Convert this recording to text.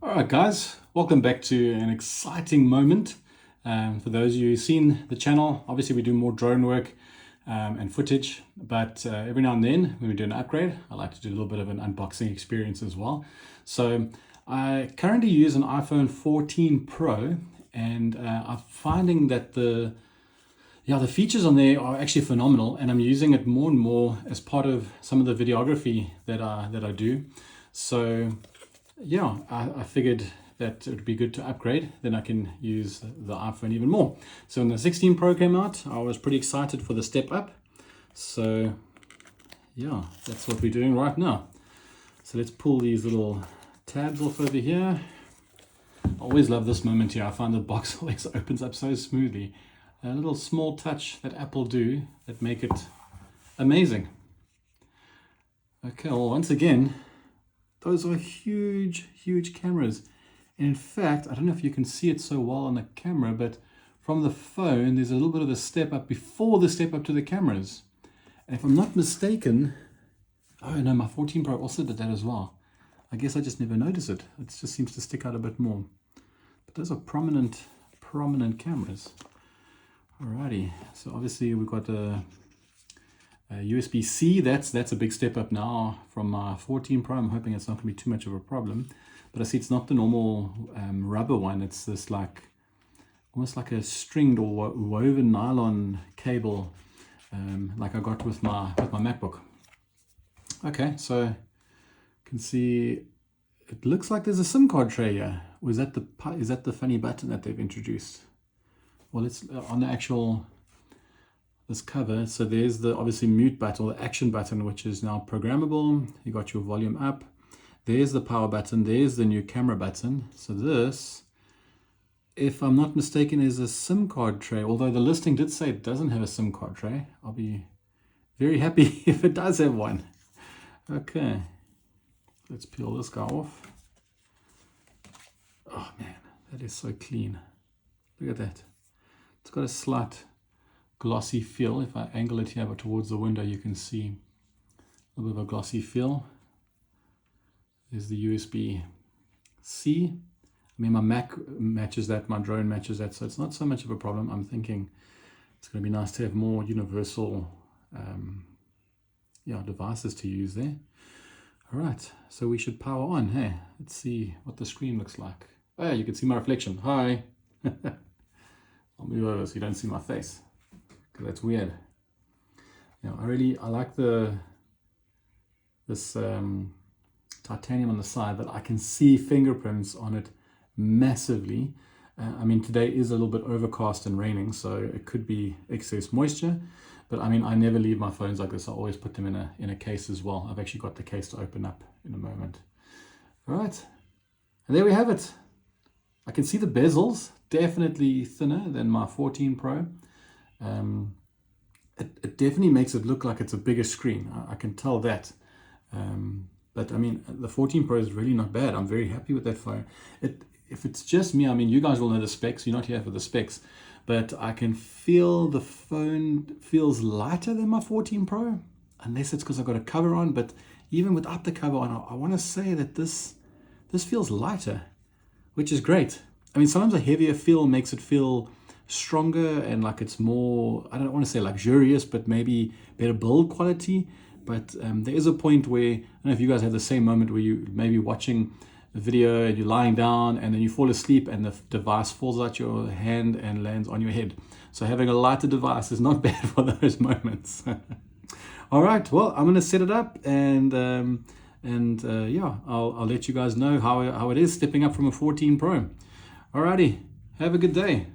All right, guys, welcome back to an exciting moment. For those of you who've seen the channel, obviously we do more drone work and footage, but every now and then when we do an upgrade, I like to do a little bit of an unboxing experience as well. So I currently use an iPhone 14 Pro, and I'm finding that the features on there are actually phenomenal, and I'm using it more and more as part of some of the videography that I do. So yeah, I figured that it would be good to upgrade, then I can use the iPhone even more. So when the 16 Pro came out, I was pretty excited for the step up. So yeah, that's what we're doing right now. So let's pull these little tabs off over here. I always love this moment here. I find the box always opens up so smoothly. A little small touch that Apple do that make it amazing. Okay, well, once again, those are huge, huge cameras. And in fact, I don't know if you can see it so well on the camera, but from the phone, there's a little bit of a step up before the step up to the cameras. And if I'm not mistaken, oh no, my 14 Pro also did that as well. I guess I just never noticed it. It just seems to stick out a bit more. But those are prominent cameras. Alrighty, so obviously we've got a USB-C. That's a big step up now from my 14 Pro. I'm hoping it's not going to be too much of a problem. But I see it's not the normal rubber one. It's this almost like a stringed or woven nylon cable, like I got with my MacBook. Okay, so you can see it looks like there's a SIM card tray here. Or is that the funny button that they've introduced? Well, it's on the actual this cover. So there's the obviously mute button, or the action button, which is now programmable. You got your volume up. There's the power button. There's the new camera button. So this, if I'm not mistaken, is a SIM card tray. Although the listing did say it doesn't have a SIM card tray. I'll be very happy if it does have one. Okay, let's peel this guy off. Oh man, that is so clean. Look at that. It's got a slight glossy feel. If I angle it here but towards the window, you can see a little bit of a glossy feel. There's the USB-C. I mean, my Mac matches that, my drone matches that, so it's not so much of a problem. I'm thinking it's going to be nice to have more universal devices to use there. All right, so we should power on. Hey, let's see what the screen looks like. Oh yeah, you can see my reflection. Hi. I'll move over so you don't see my face, because that's weird. You know, I like this titanium on the side, but I can see fingerprints on it massively. I mean, today is a little bit overcast and raining, so it could be excess moisture. But I mean, I never leave my phones like this. I always put them in a case as well. I've actually got the case to open up in a moment. All right, and there we have it. I can see the bezels, definitely thinner than my 14 Pro. It definitely makes it look like it's a bigger screen. I can tell that. But I mean, the 14 Pro is really not bad. I'm very happy with that phone. If it's just me, I mean, you guys will know the specs. You're not here for the specs. But I can feel the phone feels lighter than my 14 Pro. Unless it's because I've got a cover on. But even without the cover on, I want to say that this feels lighter, which is great. I mean, sometimes a heavier feel makes it feel stronger and like it's more, I don't want to say luxurious, but maybe better build quality. But there is a point where, I don't know if you guys have the same moment where you may be watching a video and you're lying down and then you fall asleep and the device falls out your hand and lands on your head. So having a lighter device is not bad for those moments. All right, well, I'm going to set it up and I'll let you guys know how it is stepping up from a 14 Pro. Alrighty, have a good day.